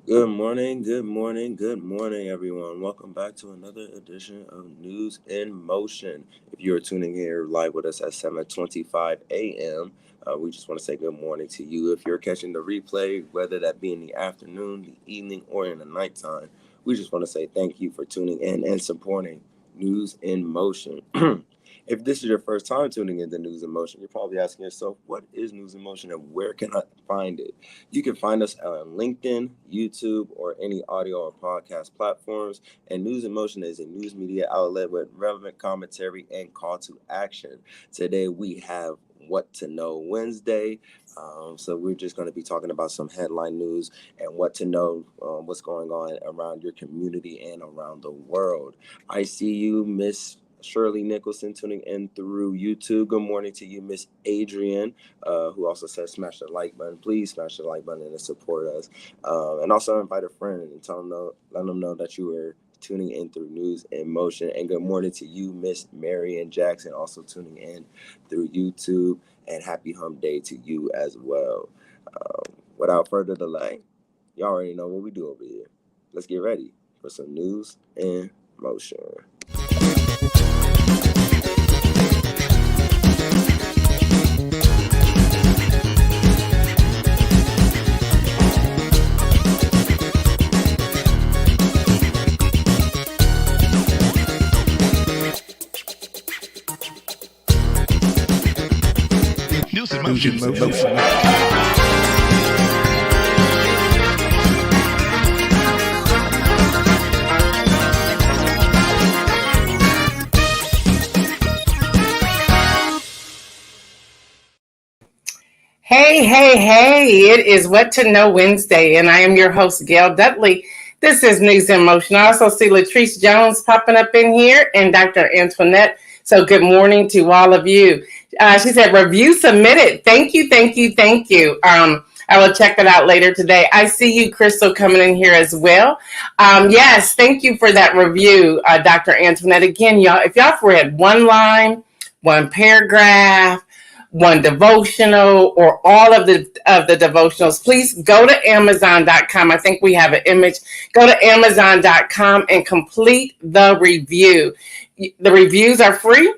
Good morning, good morning, good morning, everyone. Welcome back to another edition of News in Motion. If you are tuning here live with us at 7:25 a.m., we just want to say good morning to you. If you're catching the replay, whether that be in the afternoon, the evening, or in the nighttime, we just want to say thank you for tuning in and supporting News in Motion. If this is your first time tuning into News in Motion, you're probably asking yourself, what is News in Motion and where can I find it? You can find us on LinkedIn, YouTube, or any audio or podcast platforms. And News in Motion is a news media outlet with relevant commentary and call to action. Today we have What to Know Wednesday. So we're just going to be talking about some headline news and what to know, what's going on around your community and around the world. I see you, Miss Shirley Nicholson, tuning in through YouTube. Good morning to you, Miss Adrian, who also says smash the like button. Please smash the like button and support us. And also invite a friend and let them know that you are tuning in through News in Motion. And good morning to you, Miss Marian Jackson, also tuning in through YouTube. And happy hump day to you as well. Without further delay, y'all already know what we do over here. Let's get ready for some News in Motion. News in Motion. Hey, it is What to Know Wednesday, and I am your host, Gail Dudley. This is News in Motion. I also see Latrice Jones popping up in here and Dr. Antoinette. So good morning to all of you. She said, review submitted. Thank you. I will check that out later today. I see you, Crystal, coming in here as well. Yes, thank you for that review, Dr. Antoinette. Again, y'all, if y'all read one line, one paragraph, one devotional, or all of the devotionals, please go to Amazon.com. I think we have an image. Go to Amazon.com and complete the review. The reviews are free.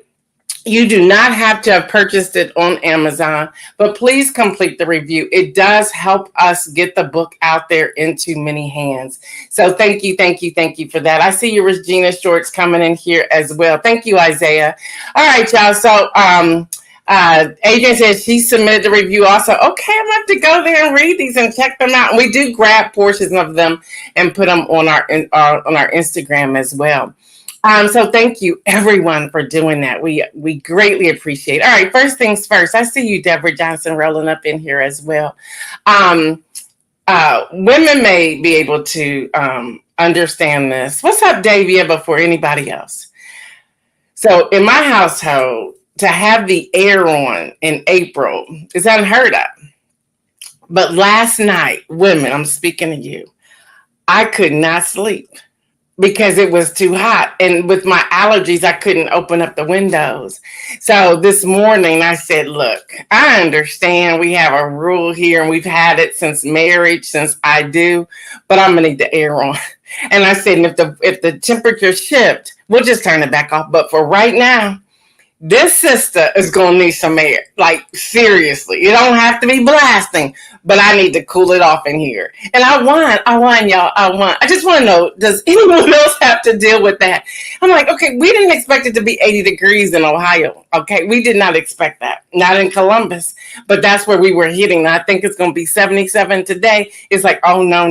You do not have to have purchased it on Amazon, but please complete the review. It does help us get the book out there into many hands. So thank you for that. I see you, Regina Shorts, coming in here as well. Thank you, Isaiah. All right, y'all. So Adrian says she submitted the review also. Okay, I'm going to have to go there and read these and check them out. And we do grab portions of them and put them on our Instagram as well. So thank you, everyone, for doing that. We greatly appreciate it. All right, first things first. I see you, Deborah Johnson, rolling up in here as well. Women may be able to understand this. What's up, Davia, before anybody else? So in my household, to have the air on in April is unheard of. But last night, women, I'm speaking to you, I could not sleep because it was too hot. And with my allergies, I couldn't open up the windows. So this morning I said, look, I understand we have a rule here and we've had it since marriage, since I do, but I'm gonna need the air on. And I said, if the temperature shift, we'll just turn it back off. But for right now, this sister is going to need some air. Like, seriously. You don't have to be blasting, but I need to cool it off in here. And I want, y'all. I just want to know, does anyone else have to deal with that? I'm like, okay, we didn't expect it to be 80 degrees in Ohio. Okay, we did not expect that. Not in Columbus, but that's where we were hitting. I think it's going to be 77 today. It's like, oh, no.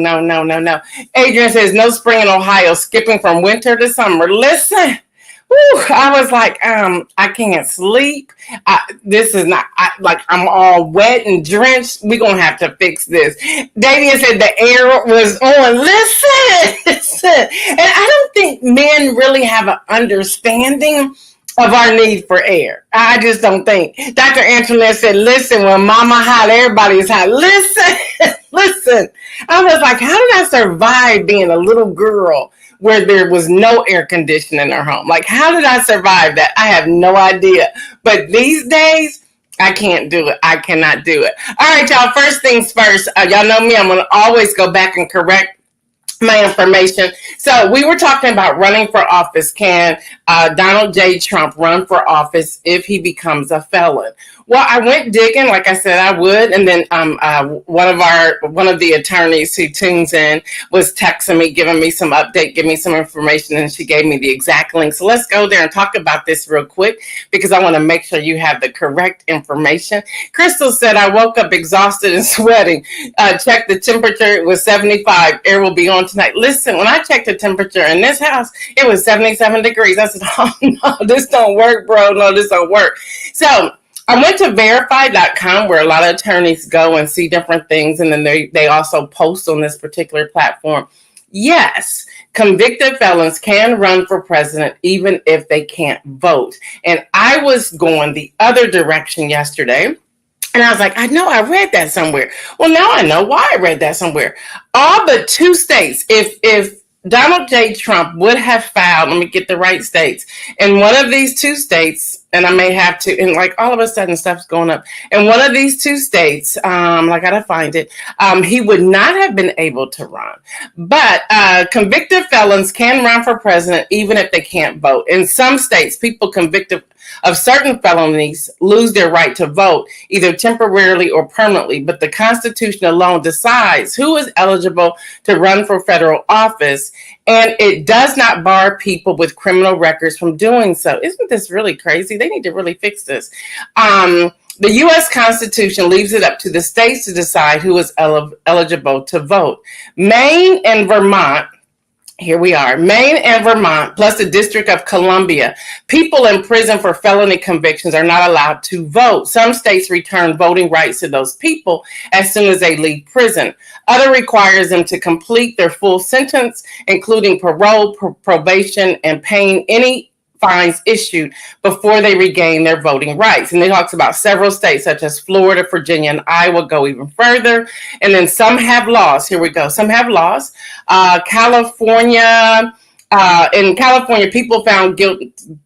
Adrian says, no spring in Ohio, skipping from winter to summer. Listen. Whew, I was like, I can't sleep. This is not, I'm all wet and drenched. We're going to have to fix this. Damien said the air was on. Listen. And I don't think men really have an understanding of our need for air. I just don't think. Dr. Antoinette said, listen, when mama hot, everybody's hot. Listen. I was like, how did I survive being a little girl where there was no air conditioning in our home? Like, how did I survive that? I have no idea. But these days, I can't do it. I cannot do it. All right, y'all. First things first. Y'all know me. I'm going to always go back and correct my information. So we were talking about running for office. Can Donald J. Trump run for office if he becomes a felon? Well, I went digging, like I said I would, and then one of the attorneys who tunes in was texting me, giving me some update, giving me some information, and she gave me the exact link. So let's go there and talk about this real quick because I want to make sure you have the correct information. Crystal said, I woke up exhausted and sweating. Checked the temperature, it was 75. Air will be on tonight. Listen, when I checked the temperature in this house, it was 77 degrees. I said, oh no, this don't work, bro. No, this don't work. So I went to verify.com where a lot of attorneys go and see different things. And then they also post on this particular platform. Yes, convicted felons can run for president even if they can't vote. And I was going the other direction yesterday. And I was like, I know I read that somewhere. Well, now I know why I read that somewhere. All but 2 states, if Donald J. Trump would have filed, let me get the right states, in one of these 2 states, and I may have to, and like all of a sudden stuff's going up. In one of these 2 states, I gotta find it, he would not have been able to run. But convicted felons can run for president even if they can't vote. In some states, people convicted of certain felonies lose their right to vote, either temporarily or permanently. But the Constitution alone decides who is eligible to run for federal office, and it does not bar people with criminal records from doing so. Isn't this really crazy? They need to really fix this. The U.S. Constitution leaves it up to the states to decide who is eligible to vote. Maine and Vermont, here we are, Maine and Vermont, plus the District of Columbia. People in prison for felony convictions are not allowed to vote. Some states return voting rights to those people as soon as they leave prison. Other requires them to complete their full sentence, including parole, probation, and paying any fines issued before they regain their voting rights. And it talks about several states such as Florida, Virginia, and Iowa go even further. And then some have laws. Here we go. Some have laws. California, in California, people found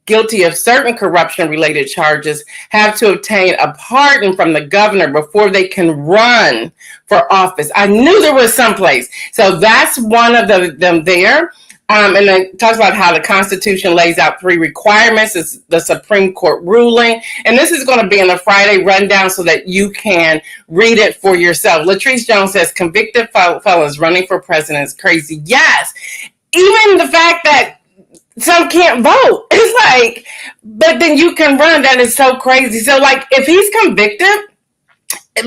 guilty of certain corruption-related charges have to obtain a pardon from the governor before they can run for office. I knew there was someplace. So that's one of them there. And it talks about how the Constitution lays out 3 requirements. It's the Supreme Court ruling. And this is going to be in the Friday rundown so that you can read it for yourself. Latrice Jones says, convicted felons running for president is crazy. Yes. Even the fact that some can't vote. It's like, but then you can run. That is so crazy. So like if he's convicted,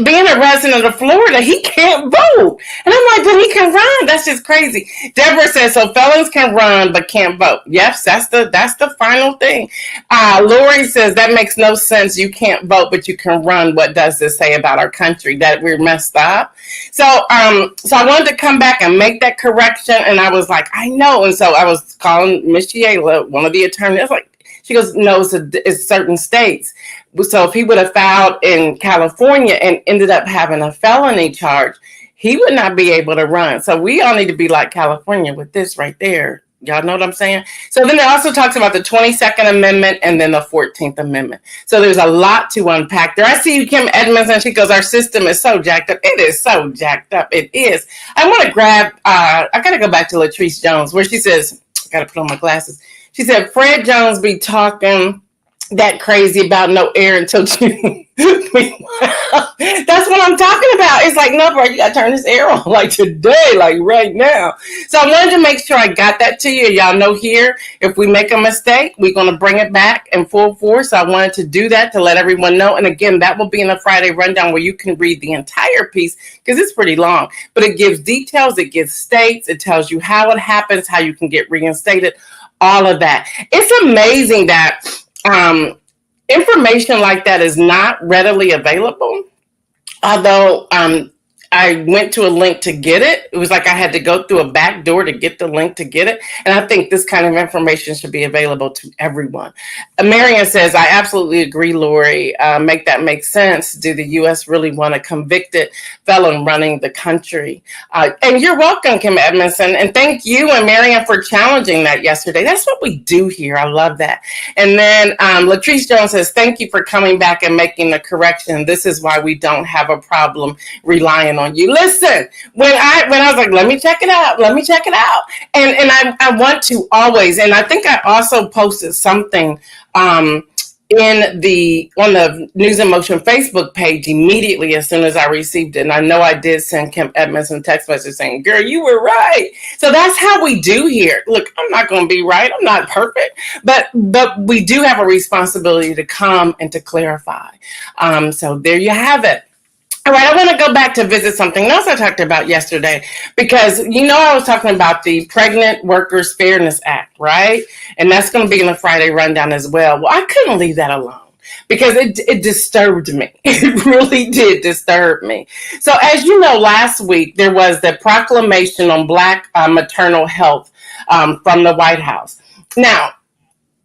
being a resident of Florida, he can't vote. And I'm like, but he can run. That's just crazy. Deborah says, so felons can run but can't vote. Yes, that's the final thing. Lori says, that makes no sense. You can't vote, but you can run. What does this say about our country? That we're messed up? So I wanted to come back and make that correction. And I was like, I know. And so I was calling Miss Yayla, one of the attorneys. I was like, she goes, no, it's certain states. So if he would have filed in California and ended up having a felony charge, he would not be able to run. So we all need to be like California with this right there. Y'all know what I'm saying? So then it also talks about the 22nd Amendment and then the 14th Amendment. So there's a lot to unpack there. I see you, Kim Edmondson. She goes, our system is so jacked up. It is so jacked up. It is. I want to grab, I got to go back to Latrice Jones where she says, I got to put on my glasses. She said, Fred Jones be talking that crazy about no air until June. That's what I'm talking about. It's like, no, bro, you gotta turn this air on like today, like right now. So I wanted to make sure I got that to you. Y'all know here, if we make a mistake, we're gonna bring it back in full force. So I wanted to do that to let everyone know. And again, that will be in the Friday rundown where you can read the entire piece because it's pretty long, but it gives details, it gives states, it tells you how it happens, how you can get reinstated, all of that. It's amazing that information like that is not readily available. Although I went to a link to get it. It was like I had to go through a back door to get the link to get it. And I think this kind of information should be available to everyone. Marion says, I absolutely agree, Lori. Make that make sense. Do the U.S. really want a convicted felon running the country? And you're welcome, Kim Edmondson. And thank you and Marion for challenging that yesterday. That's what we do here. I love that. And then Latrice Jones says, thank you for coming back and making the correction. This is why we don't have a problem relying on you. Listen, when I was like, let me check it out, and I want to always, and I think I also posted something on the News in Motion Facebook page immediately as soon as I received it. And I know I did send Kim Edmonds a text message saying, girl, you were right. So that's how we do here. Look, I'm not going to be right. I'm not perfect, but we do have a responsibility to come and to clarify. So there you have it. All right, I want to go back to visit something else I talked about yesterday, because I was talking about the Pregnant Workers Fairness Act, right? And that's going to be in the Friday rundown as well. Well, I couldn't leave that alone because it disturbed me. It really did disturb me. So as you know, last week there was the proclamation on Black maternal health from the White House. Now,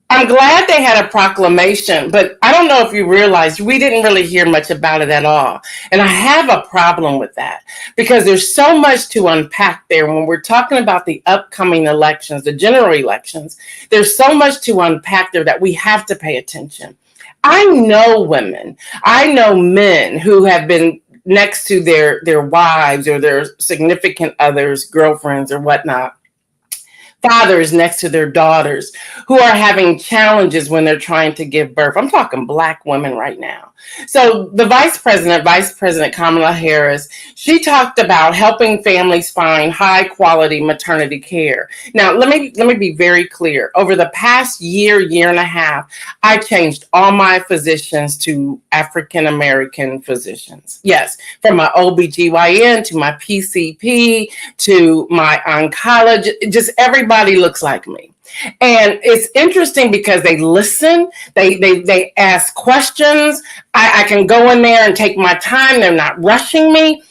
I'm glad they had a proclamation, but I don't know if you realize we didn't really hear much about it at all. And I have a problem with that because there's so much to unpack there when we're talking about the upcoming elections, the general elections. There's so much to unpack there that we have to pay attention. I know women, I know men who have been next to their wives or their significant others, girlfriends or whatnot, fathers next to their daughters who are having challenges when they're trying to give birth. I'm talking Black women right now. So the Vice President Kamala Harris, she talked about helping families find high quality maternity care. Now, let me be very clear. Over the past year and a half, I changed all my physicians to African American physicians. Yes, from my OBGYN to my PCP to my oncologist, just everybody looks like me. And it's interesting because they listen, they ask questions. I can go in there and take my time. They're not rushing me.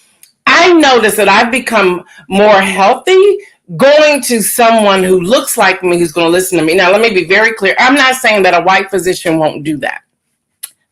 I notice that I've become more healthy going to someone who looks like me, who's going to listen to me. Now, let me be very clear. I'm not saying that a white physician won't do that.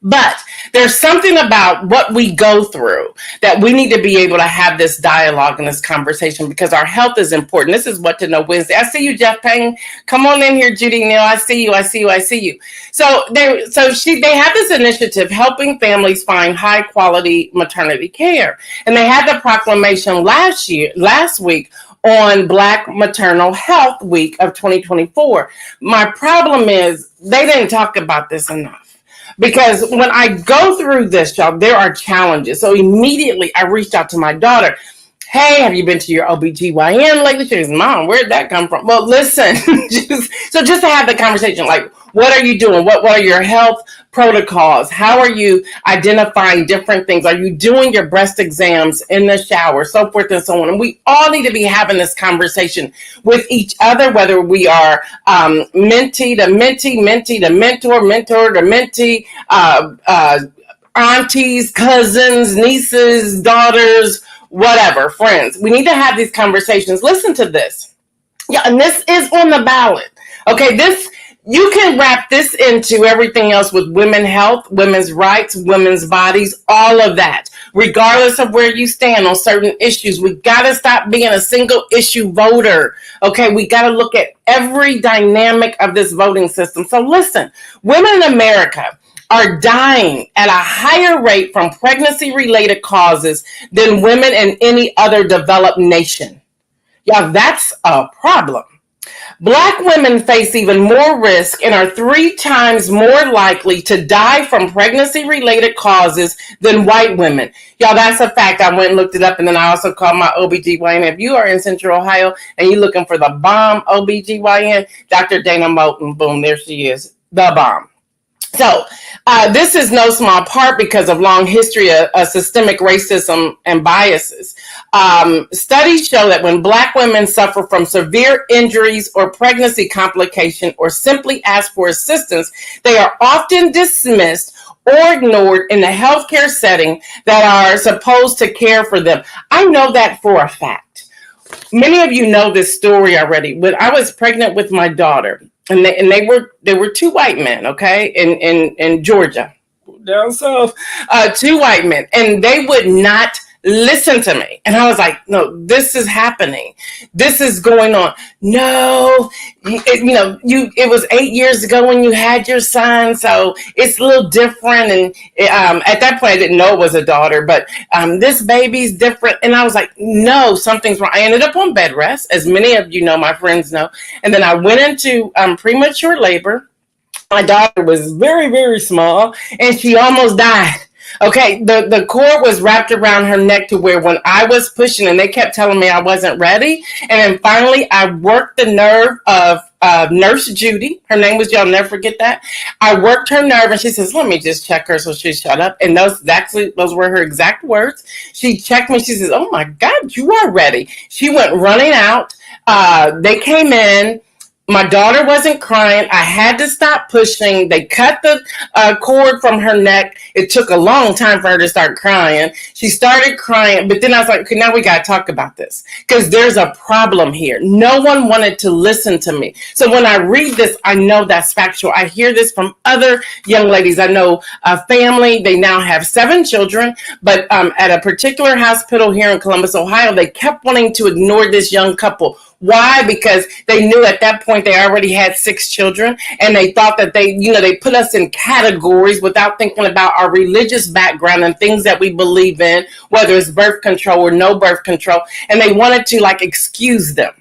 But there's something about what we go through that we need to be able to have this dialogue and this conversation because our health is important. This is What to Know Wednesday. I see you, Jeff Payne. Come on in here, Judy Neal. I see you. So they have this initiative helping families find high quality maternity care. And they had the proclamation last week on Black Maternal Health Week of 2024. My problem is they didn't talk about this enough. Because when I go through this, y'all, there are challenges. So immediately I reached out to my daughter. Hey, have you been to your OBGYN lately? She goes, Mom, where'd that come from? Well, listen, just to have the conversation, like, what are you doing? What are your health protocols? How are you identifying different things? Are you doing your breast exams in the shower? So forth and so on. And we all need to be having this conversation with each other, whether we are mentee to mentor to mentee, aunties, cousins, nieces, daughters, whatever, friends. We need to have these conversations. Listen to this. Yeah, and this is on the ballot. Okay, you can wrap this into everything else with women's health, women's rights, women's bodies, all of that. Regardless of where you stand on certain issues, we got to stop being a single issue voter. Okay, we got to look at every dynamic of this voting system. So listen, women in America are dying at a higher rate from pregnancy-related causes than women in any other developed nation. Y'all, that's a problem. Black women face even more risk and are 3 times more likely to die from pregnancy-related causes than white women. Y'all, that's a fact. I went and looked it up, and then I also called my OBGYN. If you are in Central Ohio and you're looking for the bomb OBGYN, Dr. Dana Moulton, boom, there she is, the bomb. So this is no small part because of long history of systemic racism and biases. Studies show that when Black women suffer from severe injuries or pregnancy complication or simply ask for assistance, they are often dismissed or ignored in the healthcare setting that are supposed to care for them. I know that for a fact. Many of you know this story already. When I was pregnant with my daughter, and they were 2 white men, okay, in Georgia, down south, 2 white men, and they would not listen to me. And I was like, no, this is happening. This is going on. No, it was 8 years ago when you had your son, so it's a little different. And at that point, I didn't know it was a daughter, but this baby's different. And I was like, no, something's wrong. I ended up on bed rest, as many of you know, my friends know. And then I went into premature labor. My daughter was very, very small, and she almost died. Okay, the cord was wrapped around her neck to where when I was pushing, and they kept telling me I wasn't ready. And then finally, I worked the nerve of Nurse Judy. Her name was, y'all never forget that. I worked her nerve, and she says, let me just check her. So she shut up. And those were her exact words. She checked me. She says, oh my God, you are ready. She went running out. They came in. My daughter wasn't crying. I had to stop pushing. They cut the cord from her neck. It took a long time for her to start crying. She started crying, but then I was like, okay, now we got to talk about this because there's a problem here. No one wanted to listen to me. So when I read this, I know that's factual. I hear this from other young ladies. I know a family, they now have 7 children, but at a particular hospital here in Columbus, Ohio, they kept wanting to ignore this young couple. Why? Because they knew at that point they already had 6 children, and they thought that they put us in categories without thinking about our religious background and things that we believe in, whether it's birth control or no birth control, and they wanted to excuse them.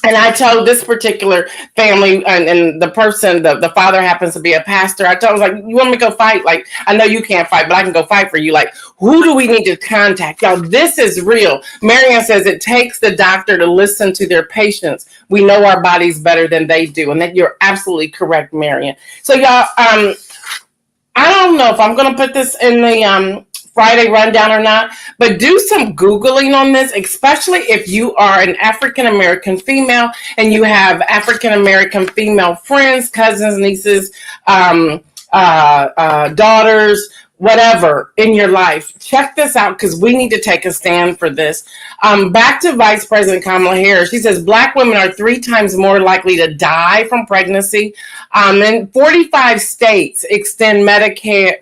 And I told this particular family, and the person, the father happens to be a pastor. I told him, you want me to go fight? I know you can't fight, but I can go fight for you. Who do we need to contact? Y'all, this is real. Marianne says it takes the doctor to listen to their patients. We know our bodies better than they do. And that you're absolutely correct, Marianne. So y'all, I don't know if I'm going to put this in the Friday rundown or not, but do some Googling on this, especially if you are an African-American female and you have African-American female friends, cousins, nieces, daughters, whatever in your life. Check this out because we need to take a stand for this. Back to Vice President Kamala Harris. She says Black women are 3 times more likely to die from pregnancy. And 45 states extend Medicaid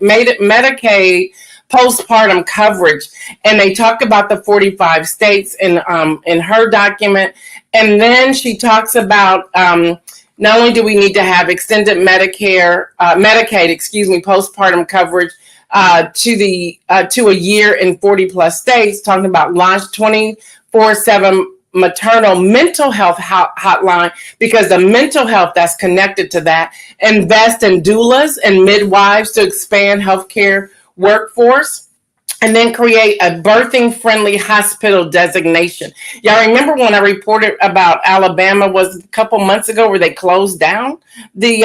postpartum coverage, and they talk about the 45 states in her document. And then she talks about not only do we need to have extended Medicaid, postpartum coverage to a year in 40 plus states, talking about launch 24/7 maternal mental health hotline, because the mental health that's connected to that, invest in doulas and midwives to expand healthcare workforce, and then create a birthing friendly hospital designation. Y'all remember when I reported about Alabama was a couple months ago where they closed down the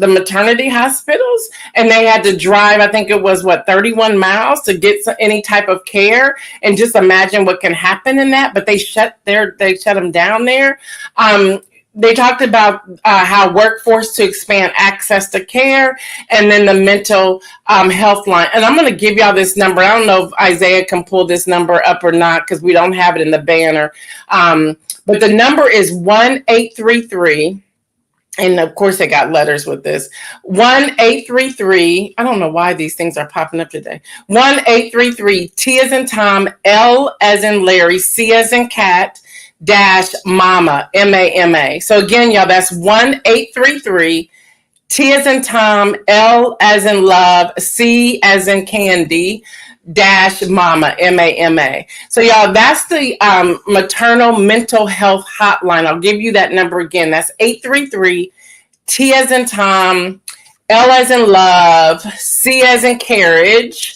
maternity hospitals, and they had to drive, I think it was 31 miles to get any type of care. And just imagine what can happen in that. But they shut them down there. They talked about how workforce to expand access to care, and then the mental health line. And I'm going to give y'all this number. I don't know if Isaiah can pull this number up or not because we don't have it in the banner. But the number is 1-833. And of course, they got letters with this. 1-833. I don't know why these things are popping up today. 1-833. T as in Tom, L as in Larry, C as in cat, -mama, MAMA. So again, y'all, that's 1-833, T as in Tom, L as in love, C as in candy, -mama, MAMA. So y'all, that's the maternal mental health hotline. I'll give you that number again. That's 833, T as in Tom, L as in love, C as in carriage,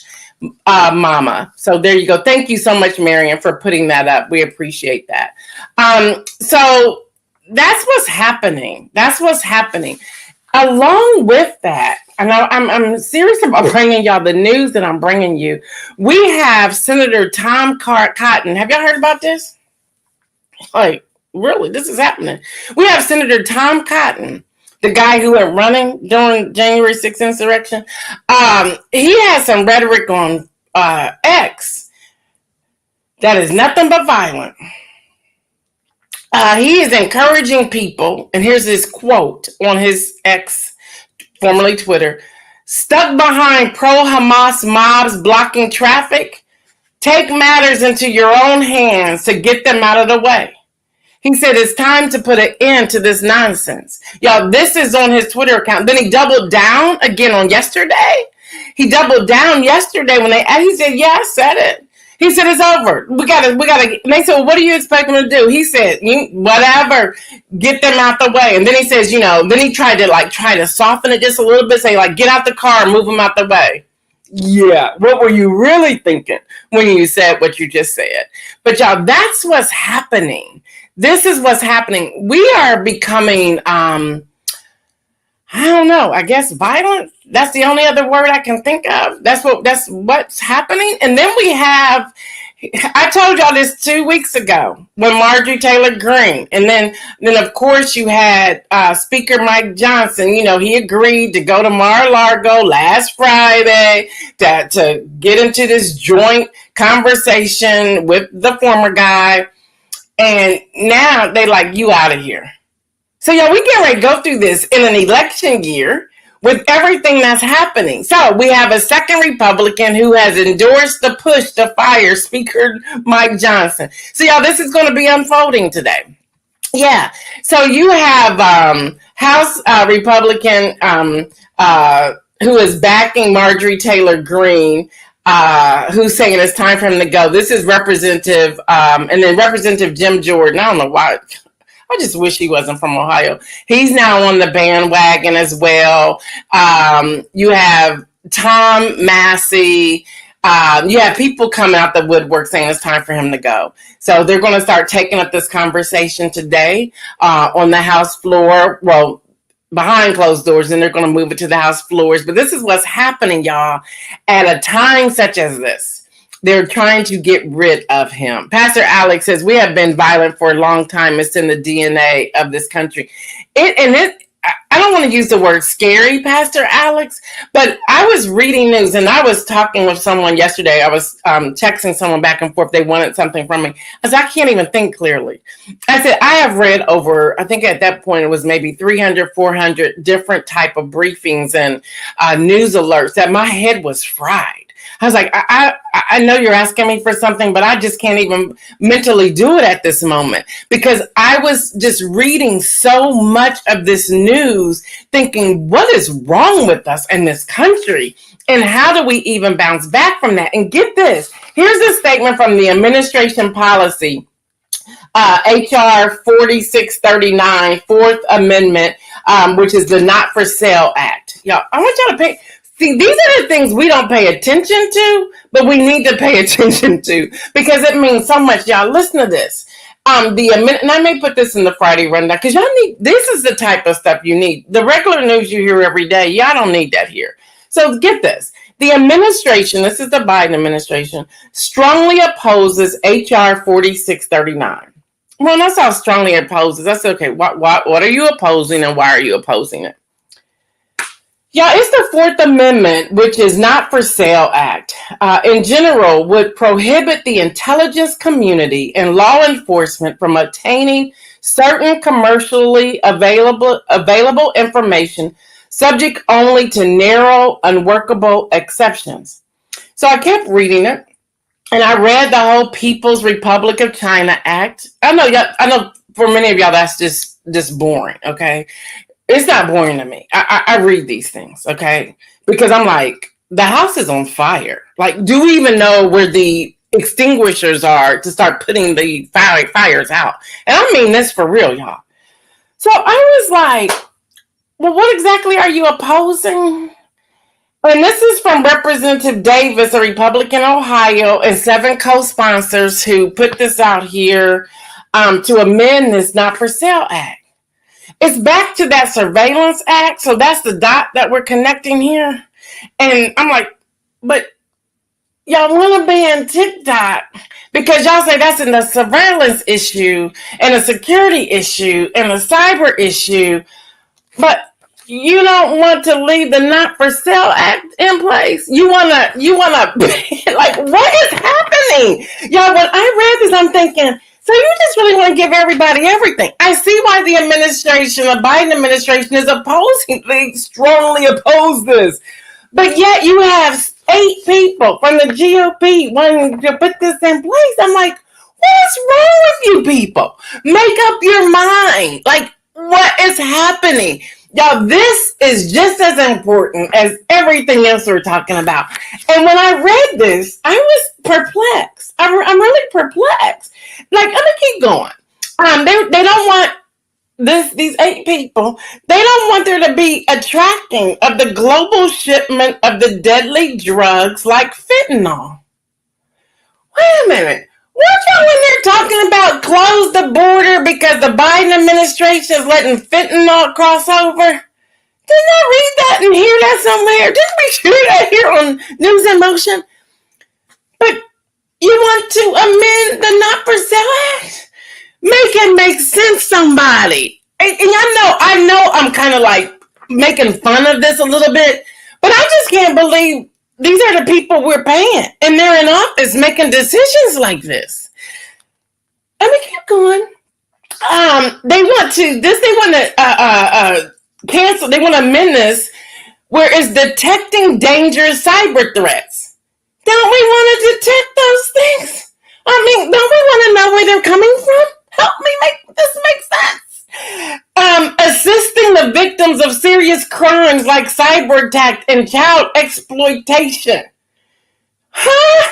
mama. So there you go. Thank you so much, Marianne, for putting that up. We appreciate that. So that's what's happening. Along with that, and I'm serious about bringing y'all the news that I'm bringing you. We have Senator Tom Cotton. Have y'all heard about this? Really, this is happening. We have Senator Tom Cotton, the guy who went running during January 6th insurrection. He has some rhetoric on X that is nothing but violent. He is encouraging people, and here's his quote on his X, formerly Twitter: stuck behind pro-Hamas mobs blocking traffic, take matters into your own hands to get them out of the way. He said it's time to put an end to this nonsense. Y'all, this is on his Twitter account. Then he doubled down again on yesterday. He doubled down yesterday when he said, yeah, I said it. He said, it's over. We gotta, and they said, well, what do you expect him to do? He said, whatever, get them out the way. And then he says, then he tried to soften it just a little bit, say get out the car, move them out the way. Yeah, what were you really thinking when you said what you just said? But y'all, that's what's happening. This is what's happening. We are becoming, I don't know, I guess violent. That's the only other word I can think of. That's what's happening. And then we have, I told y'all this 2 weeks ago when Marjorie Taylor Greene, and then of course you had Speaker Mike Johnson. He agreed to go to Mar-a-Lago last Friday to get into this joint conversation with the former guy. And now they you out of here. So y'all, we get ready to go through this in an election year with everything that's happening. So we have a second Republican who has endorsed the push to fire Speaker Mike Johnson. So y'all, this is going to be unfolding today. Yeah. So you have House Republican who is backing Marjorie Taylor Greene, who's saying it's time for him to go. This is Representative, and then Representative Jim Jordan. I don't know why. I just wish he wasn't from Ohio. He's now on the bandwagon as well. You have Tom Massey. You have people coming out the woodwork saying it's time for him to go. So they're going to start taking up this conversation today on the House floor. Well, behind closed doors, and they're going to move it to the House floors. But this is what's happening, y'all, at a time such as this. They're trying to get rid of him. Pastor Alex says, we have been violent for a long time. It's in the DNA of this country. I don't want to use the word scary, Pastor Alex, but I was reading news and I was talking with someone yesterday. I was texting someone back and forth. They wanted something from me. I said, I can't even think clearly. I said, I have read over, I think at that point it was maybe 300, 400 different type of briefings and news alerts that my head was fried. I was like, I know you're asking me for something, but I just can't even mentally do it at this moment because I was just reading so much of this news thinking, what is wrong with us in this country? And how do we even bounce back from that? And get this, here's a statement from the administration policy, HR 4639, Fourth Amendment, which is the Not for Sale Act. Y'all, I want y'all to pay. See, these are the things we don't pay attention to, but we need to pay attention to because it means so much. Y'all, listen to this. And I may put this in the Friday rundown because y'all need, this is the type of stuff you need. The regular news you hear every day, y'all don't need that here. So get this. The administration, this is the Biden administration, strongly opposes HR 4639. Well, that's how strongly opposes. That's okay. What are you opposing and why are you opposing it? Yeah, it's the Fourth Amendment, which is Not for Sale Act. In general, would prohibit the intelligence community and law enforcement from obtaining certain commercially available information, subject only to narrow, unworkable exceptions. So I kept reading it, and I read the whole People's Republic of China Act. I know for many of y'all that's just boring, okay? It's not boring to me. I read these things, okay? Because I'm like, the house is on fire. Like, do we even know where the extinguishers are to start putting the fires out? And I mean this for real, y'all. So I was like, well, what exactly are you opposing? And this is from Representative Davis, a Republican, Ohio, and 7 co-sponsors who put this out here to amend this Not for Sale Act. It's back to that Surveillance Act. So that's the dot that we're connecting here. And I'm like, but y'all want to ban TikTok because y'all say that's in the surveillance issue and a security issue and a cyber issue. But you don't want to leave the Not for Sale Act in place. You wanna like, what is happening? Y'all, when I read this, I'm thinking, so you just really want to give everybody everything. I see why the Biden administration is opposing, they strongly oppose this. But yet you have 8 people from the GOP wanting to put this in place. I'm like, what's wrong with you people? Make up your mind. Like, what is happening? Y'all, this is just as important as everything else we're talking about. And when I read this, I was perplexed. I'm really perplexed. Like, let me keep going. They don't want these 8 people, they don't want there to be a tracking of the global shipment of the deadly drugs like fentanyl. Wait a minute. Weren't y'all in there talking about close the border because the Biden administration is letting fentanyl cross over? Didn't I read that and hear that somewhere? Didn't we hear that here on News in Motion? But you want to amend the Not for Sale Act? Make it make sense, somebody. And I know I'm kind of like making fun of this a little bit, but I just can't believe these are the people we're paying, and they're in office making decisions like this. Let me keep going. They want to cancel. They want to amend this where it's detecting dangerous cyber threats. Don't we want to detect those things? I mean, don't we want to know where they're coming from? Help me make this make sense. Assisting the victims of serious crimes like cyber attack and child exploitation. Huh?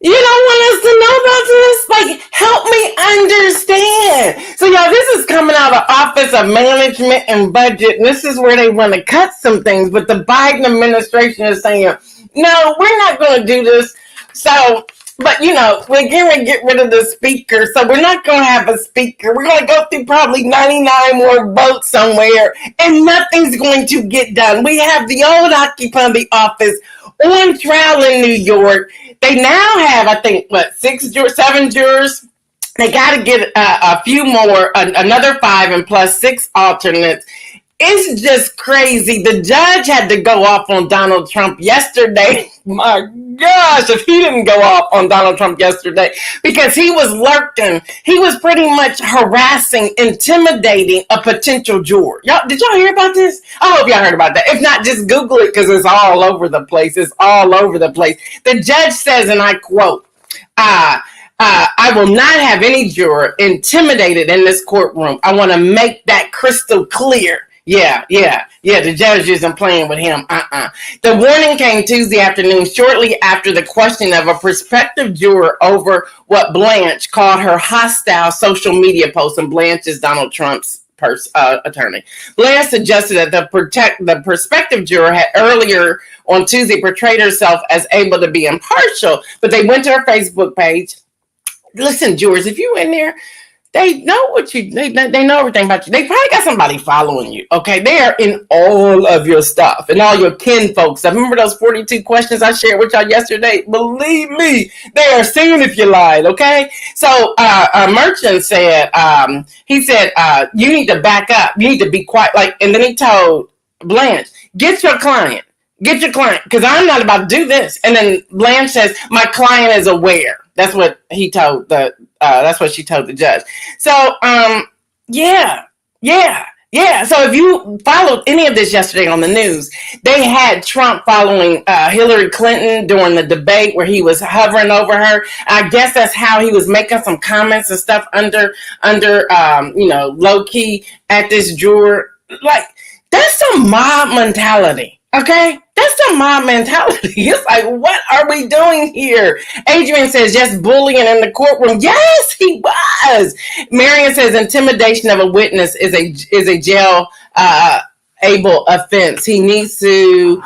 You don't want us to know about this? Like, help me understand. So, y'all, this is coming out of Office of Management and Budget, and this is where they want to cut some things, but the Biden administration is saying, no, we're not going to do this. So, but, we're going to get rid of the speaker, so we're not going to have a speaker. We're going to go through probably 99 more votes somewhere, and nothing's going to get done. We have the old occupant of the office on trial in New York. They now have, I think, 7 jurors. They got to get a few more, another 5, and plus 6 alternates. It's just crazy. The judge had to go off on Donald Trump yesterday. My gosh, if he didn't go off on Donald Trump yesterday, because he was lurking. He was pretty much harassing, intimidating a potential juror. Did y'all hear about this? I hope y'all heard about that. If not, just Google it because it's all over the place. It's all over the place. The judge says, and I quote, I will not have any juror intimidated in this courtroom. I want to make that crystal clear. Yeah, the judge isn't playing with him. The warning came Tuesday afternoon, shortly after the questioning of a prospective juror over what Blanche called her hostile social media post, and Blanche is Donald Trump's attorney. Blanche suggested that the prospective juror had earlier on Tuesday portrayed herself as able to be impartial, but they went to her Facebook page. Listen, jurors, if you in there, they know they know everything about you. They probably got somebody following you. Okay, they are in all of your stuff and all your kin folks. I remember those 42 questions I shared with y'all yesterday. Believe me, they are seeing if you lied. Okay, so Merchant said, he said, you need to back up. You need to be quiet. And then he told Blanche, get your client, because I'm not about to do this. And then Blanche says, my client is aware. That's what he told that's what she told the judge. So, yeah. So if you followed any of this yesterday on the news, they had Trump following Hillary Clinton during the debate where he was hovering over her. I guess that's how he was making some comments and stuff under low key at this juror. Like, that's some mob mentality. Okay, that's the mob mentality. It's like, what are we doing here? Adrian says, just bullying in the courtroom. Yes, he was. Marion says, intimidation of a witness is a jail able offense. He needs to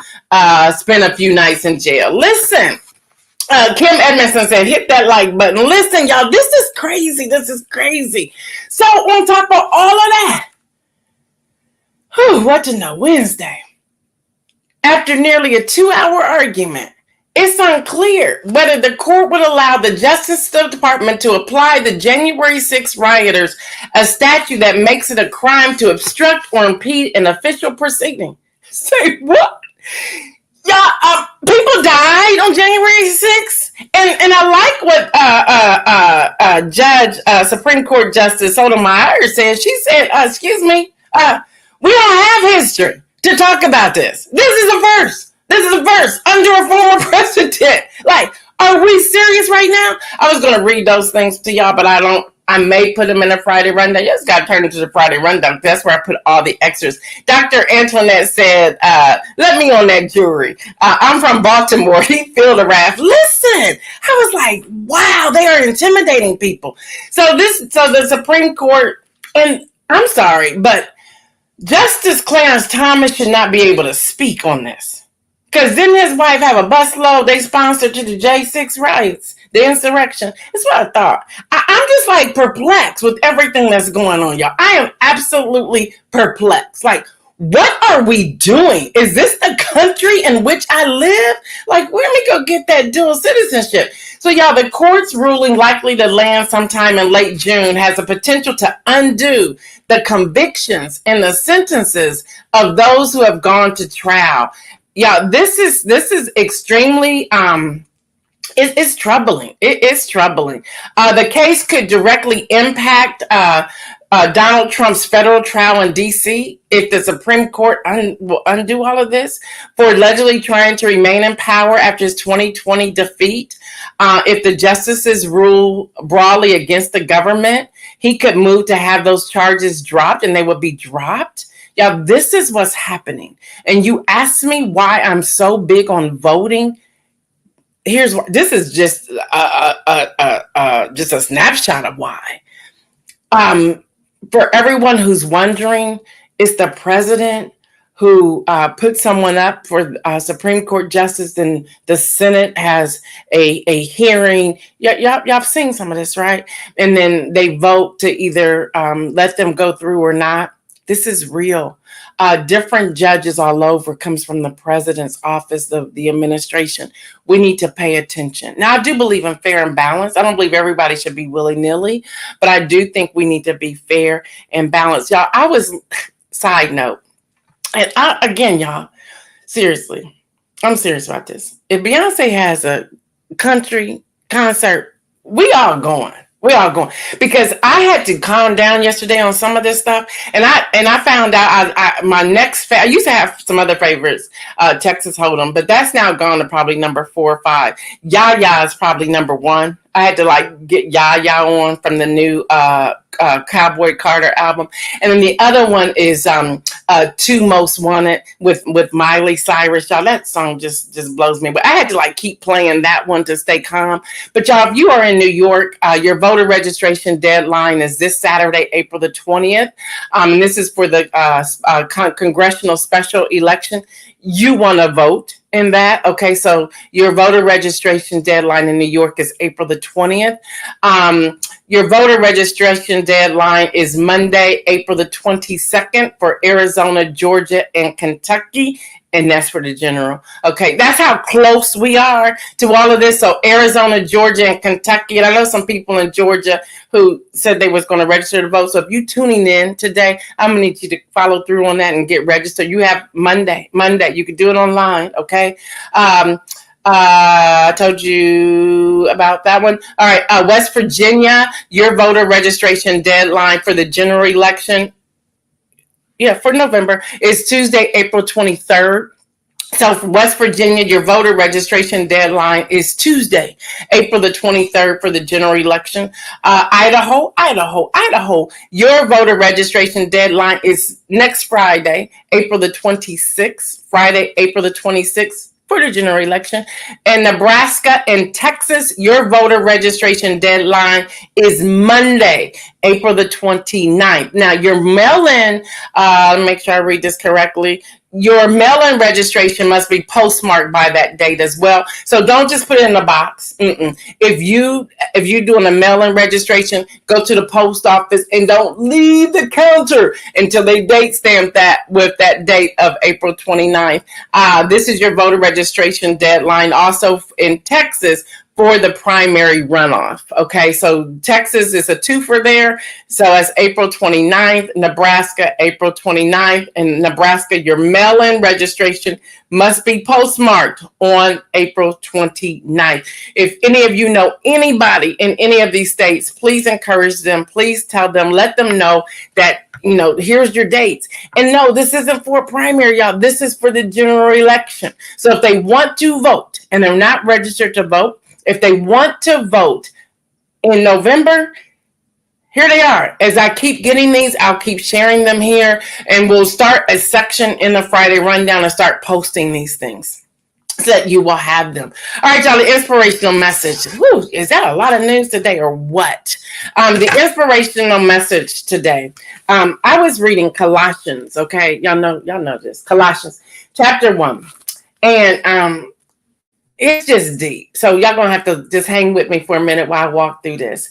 spend a few nights in jail. Listen, Kim Edmondson said, hit that like button. Listen, y'all, this is crazy. So on top of all of that, what to know Wednesday? After nearly a 2-hour argument, it's unclear whether the court would allow the Justice Department to apply the January 6 rioters a statute that makes it a crime to obstruct or impede an official proceeding. Say what? Yeah, people died on January 6th, and I like what Supreme Court Justice Sotomayor said. She said, excuse me, we don't have history to talk about this. This is a first. This is a verse under a former president. Like, are we serious right now? I was going to read those things to y'all, but I don't. I may put them in a Friday rundown. You just got to turn into the Friday rundown. That's where I put all the extras. Dr. Antoinette said, let me on that jury. I'm from Baltimore. He feel the wrath. Listen, I was like, wow, they are intimidating people. So the Supreme Court, and I'm sorry, but Justice Clarence Thomas should not be able to speak on this. Because didn't his wife have a busload they sponsored to the J6 riots, the insurrection? That's what I thought. I'm just like perplexed with everything that's going on, y'all. I am absolutely perplexed. Like, what are we doing? Is this the country in which I live? Like, where we go get that dual citizenship? So, y'all, the court's ruling likely to land sometime in late June has the potential to undo the convictions and the sentences of those who have gone to trial. Yeah, this is extremely it's troubling. It is troubling. The case could directly impact Donald Trump's federal trial in D.C. if the Supreme Court will undo all of this for allegedly trying to remain in power after his 2020 defeat. If the justices rule broadly against the government, he could move to have those charges dropped, and they would be dropped. Yeah, this is what's happening. And you asked me why I'm so big on voting. Here's what this is just a snapshot of why. For everyone who's wondering, it's the president who put someone up for Supreme Court justice, and the Senate has a hearing. Y'all have seen some of this, right? And then they vote to either let them go through or not. This is real. Different judges all over comes from the president's office, the administration. We need to pay attention. Now, I do believe in fair and balanced. I don't believe everybody should be willy-nilly, but I do think we need to be fair and balanced. Y'all, side note, and y'all, seriously, I'm serious about this. If Beyonce has a country concert, we all going. We're all going, because I had to calm down yesterday on some of this stuff, and I found out my next I used to have some other favorites, Texas Hold'em, but that's now gone to probably number 4 or 5. Yaya is probably number 1. I had to get Yaya on from the new Cowboy Carter album, and then the other one is 2 Most Wanted with Miley Cyrus. Y'all, that song just blows me. But I had to keep playing that one to stay calm. But y'all, if you are in New York, your voter registration deadline is this Saturday, April the 20th, and this is for the congressional special election. You want to vote in that. Okay, so your voter registration deadline in New York is April the 20th. Your voter registration deadline is Monday, April the 22nd for Arizona, Georgia, and Kentucky. And that's for the general. Okay, that's how close we are to all of this. So Arizona, Georgia, and Kentucky. And I know some people in Georgia who said they was going to register to vote. So if you're tuning in today, I'm going to need you to follow through on that and get registered. You have Monday. You can do it online, okay? I told you about that one. All right, West Virginia, your voter registration deadline for the general election, for November, is Tuesday, April 23rd. So for West Virginia, your voter registration deadline is Tuesday, April the 23rd for the general election. Idaho, your voter registration deadline is next Friday, April the 26th, Friday, April the 26th. For the general election. And Nebraska and Texas, your voter registration deadline is Monday, April the 29th. Now, your mail-in, make sure I read this correctly. Your mail-in registration must be postmarked by that date as well. So don't just put it in the box. If you're doing a mail-in registration, go to the post office and don't leave the counter until they date stamp that with that date of April 29th. This is your voter registration deadline. Also in Texas for the primary runoff. Okay, so Texas is a twofer there. So it's April 29th, Nebraska, April 29th. And Nebraska, your mail-in registration must be postmarked on April 29th. If any of you know anybody in any of these states, please encourage them. Please tell them, let them know that, here's your dates. And no, this isn't for primary, y'all. This is for the general election. So if they want to vote and they're not registered to vote, if they want to vote in November, here they are. As I keep getting these, I'll keep sharing them here, and we'll start a section in the Friday Rundown and start posting these things so that you will have them. All right, y'all, the inspirational message. Whew, is that a lot of news today or what? The inspirational message today. I was reading Colossians, okay? Y'all know this. Colossians chapter 1. And it's just deep. So y'all gonna have to just hang with me for a minute while I walk through this.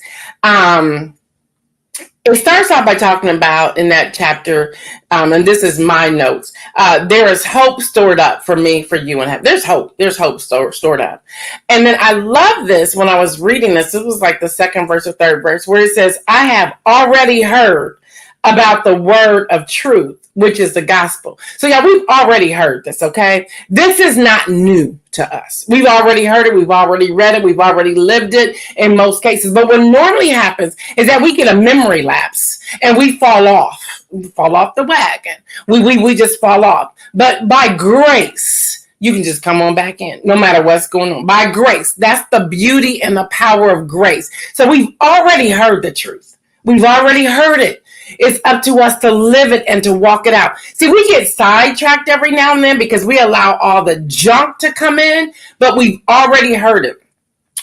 It starts off by talking about in that chapter, and this is my notes. There is hope stored up for me, for you, and heaven. There's hope. There's hope stored up. And then I love this when I was reading this. It was like the second verse or third verse where it says, I have already heard about the word of truth, which is the gospel. So yeah, we've already heard this, okay? This is not new to us. We've already heard it. We've already read it. We've already lived it in most cases. But what normally happens is that we get a memory lapse and we fall off. We fall off the wagon. We just fall off. But by grace, you can just come on back in, no matter what's going on. By grace, that's the beauty and the power of grace. So we've already heard the truth. We've already heard it. It's up to us to live it and to walk it out. See, we get sidetracked every now and then because we allow all the junk to come in, but we've already heard it.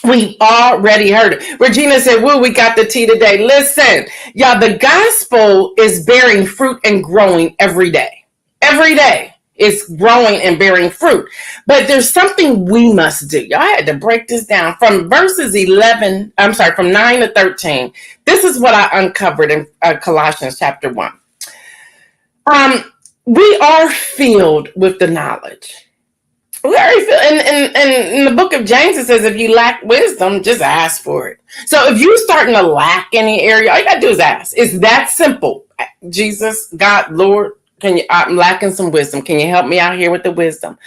We've already heard it. Regina said, woo, we got the tea today. Listen, y'all, the gospel is bearing fruit and growing every day. Every day. It's growing and bearing fruit. But there's something we must do. Y'all had to break this down from verses 9 to 13. This is what I uncovered in Colossians chapter 1. We are filled with the knowledge. We are filled. And in the book of James, it says, if you lack wisdom, just ask for it. So if you're starting to lack any area, all you got to do is ask. It's that simple. Jesus, God, Lord, I'm lacking some wisdom. Can you help me out here with the wisdom?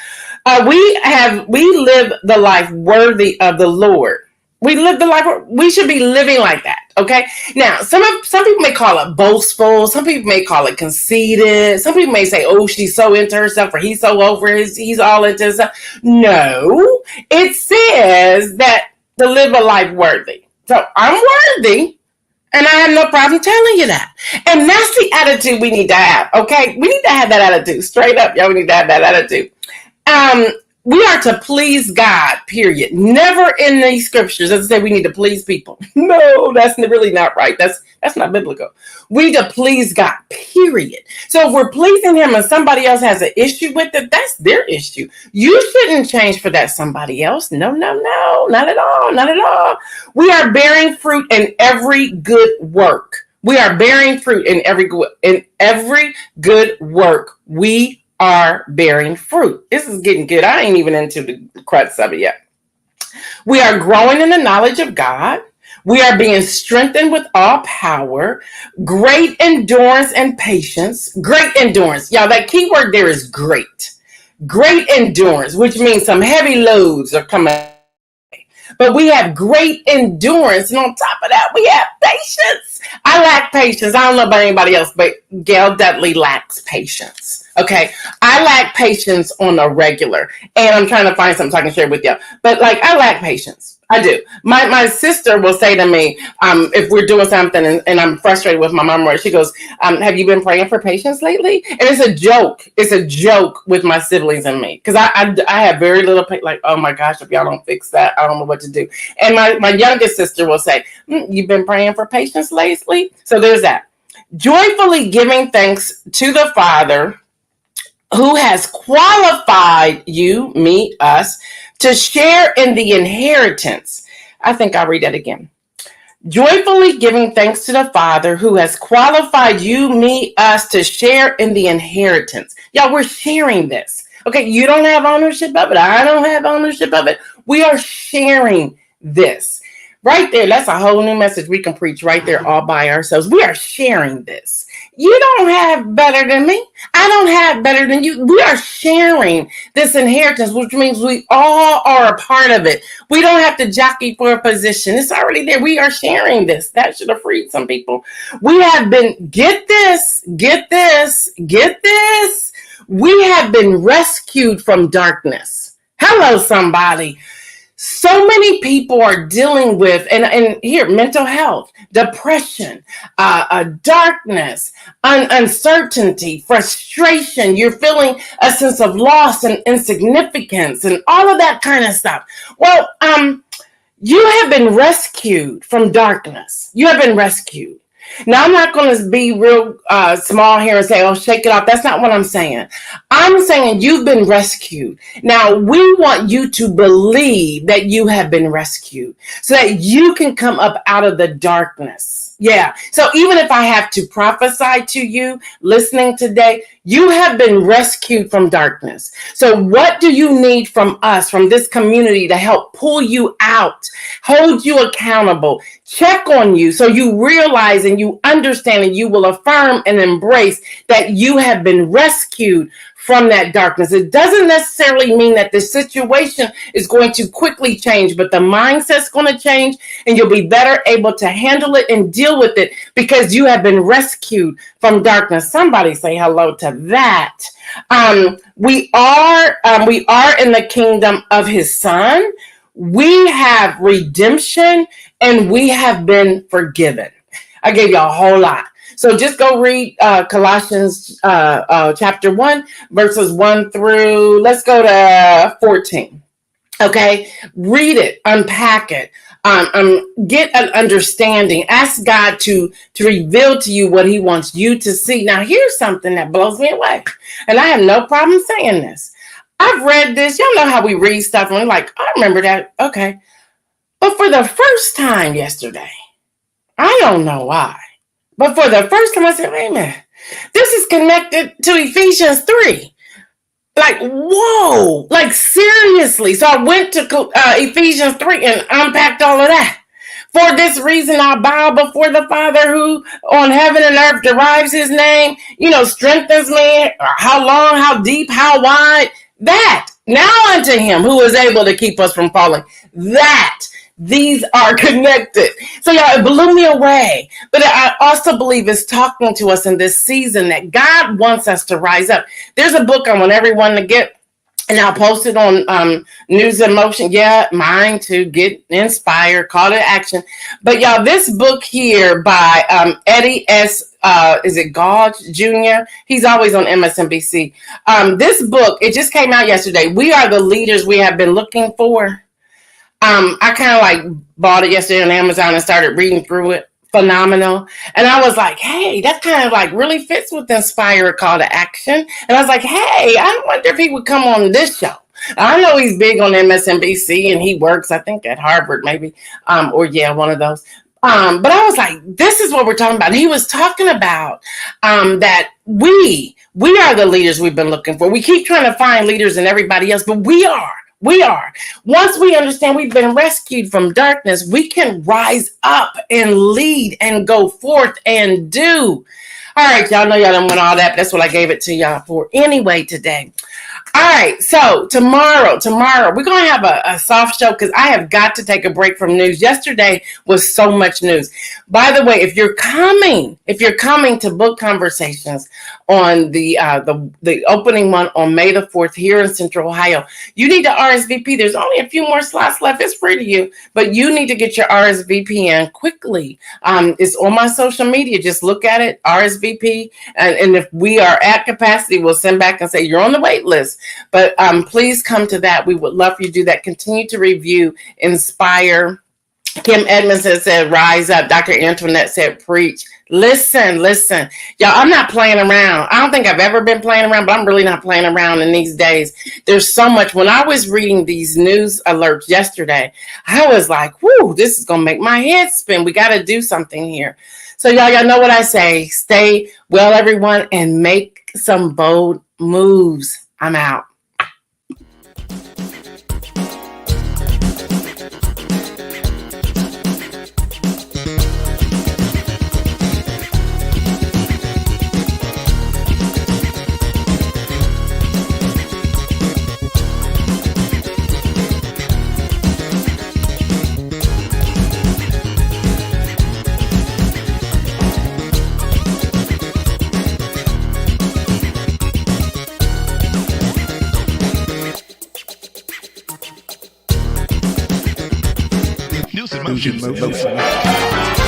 We live the life worthy of the Lord. We live the life. We should be living like that. Okay. Now, some people may call it boastful. Some people may call it conceited. Some people may say, "Oh, she's so into herself," or "He's so over he's all into himself." No, it says that to live a life worthy. So I'm worthy. And I have no problem telling you that. And that's the attitude we need to have, okay? We need to have that attitude. Straight up, y'all, we need to have that attitude. We are to please God, period. Never in these scriptures does it say we need to please people. No, that's really not right. That's not biblical. We need to please God, period. So if we're pleasing him and somebody else has an issue with it, that's their issue. You shouldn't change for that somebody else. No, not at all, not at all. We are bearing fruit in every good work. We are bearing fruit in every good work. We are bearing fruit. This is getting good. I ain't even into the crux of it yet. We are growing in the knowledge of God. We are being strengthened with all power, great endurance and patience. Great endurance. Y'all, that key word there is great. Great endurance, which means some heavy loads are coming. But we have great endurance. And on top of that, we have patience. I lack patience. I don't know about anybody else, but Gail Dudley lacks patience. Okay. I lack patience on a regular. And I'm trying to find something so I can share with you. But I lack patience. I do. My sister will say to me, if we're doing something and I'm frustrated with my mom, she goes, have you been praying for patience lately? And it's a joke. It's a joke with my siblings and me. Because I have very little, oh my gosh, if y'all don't fix that, I don't know what to do. And my youngest sister will say, you've been praying for patience lately? So there's that. Joyfully giving thanks to the Father who has qualified you, me, us, to share in the inheritance. I think I'll read that again. Joyfully giving thanks to the Father who has qualified you, me, us to share in the inheritance. Y'all, we're sharing this. Okay, you don't have ownership of it. I don't have ownership of it. We are sharing this. Right there, that's a whole new message we can preach right there all by ourselves. We are sharing this. You don't have better than me. I don't have better than you. We are sharing this inheritance, which means we all are a part of it. We don't have to jockey for a position. It's already there. We are sharing this. That should have freed some people. We have been, get this. We have been rescued from darkness. Hello, somebody. So many people are dealing with, and here, mental health, depression, darkness, uncertainty, frustration. You're feeling a sense of loss and insignificance and all of that kind of stuff. Well, you have been rescued from darkness. You have been rescued. Now, I'm not going to be real small here and say, oh, shake it off. That's not what I'm saying. I'm saying you've been rescued. Now, we want you to believe that you have been rescued so that you can come up out of the darkness. Yeah. So even if I have to prophesy to you listening today, you have been rescued from darkness. So what do you need from us, from this community, to help pull you out, hold you accountable, check on you so you realize and you understand and you will affirm and embrace that you have been rescued from that darkness? It doesn't necessarily mean that the situation is going to quickly change, but the mindset's going to change and you'll be better able to handle it and deal with it because you have been rescued from darkness. Somebody say hello to that. We are in the kingdom of his son. We have redemption and we have been forgiven. I gave you a whole lot. So just go read Colossians chapter 1, verses 1 through, let's go to 14. Okay, read it, unpack it, get an understanding. Ask God to reveal to you what he wants you to see. Now, here's something that blows me away, and I have no problem saying this. I've read this. Y'all know how we read stuff, and we're like, I remember that. Okay. But for the first time yesterday, I don't know why, but for the first time, I said, wait a minute, this is connected to Ephesians 3. Like, whoa, like seriously. So I went to Ephesians 3 and unpacked all of that. For this reason, I bow before the Father who on heaven and earth derives his name, strengthens me. How long, how deep, how wide? That. Now unto him who is able to keep us from falling. That. These are connected. So y'all, it blew me away. But I also believe it's talking to us in this season that God wants us to rise up. There's a book I want everyone to get, and I'll post it on News in Motion. Yeah, mine to get inspired, call to action. But y'all, this book here by Eddie S. Is it Gauge Jr.? He's always on MSNBC. This book, it just came out yesterday. We are the leaders we have been looking for. I kind of like bought it yesterday on Amazon and started reading through it. Phenomenal. And I was like, hey, that kind of like really fits with Inspire Call to Action. And I was like, hey, I wonder if he would come on this show. I know he's big on MSNBC and he works, I think, at Harvard maybe, or Yale, one of those. But I was like, this is what we're talking about. He was talking about that we are the leaders we've been looking for. We keep trying to find leaders in everybody else, but we are. Once we understand we've been rescued from darkness, we can rise up and lead and go forth and do. All right, y'all know y'all done went all that, but that's what I gave it to y'all for anyway today. All right, so tomorrow, we're going to have a soft show because I have got to take a break from news. Yesterday was so much news. By the way, if you're coming to book conversations on the opening one on May the 4th here in Central Ohio, you need to RSVP. There's only a few more slots left. It's free to you, but you need to get your RSVP in quickly. It's on my social media. Just look at it, RSVP. And if we are at capacity, we'll send back and say, you're on the wait list. But please come to that. We would love for you to do that. Continue to review, inspire. Kim Edmondson said, rise up. Dr. Antoinette said, preach. Listen. Y'all, I'm not playing around. I don't think I've ever been playing around, but I'm really not playing around in these days. There's so much. When I was reading these news alerts yesterday, I was like, whoo, this is going to make my head spin. We got to do something here. So y'all know what I say. Stay well, everyone, and make some bold moves. I'm out. News in Motion.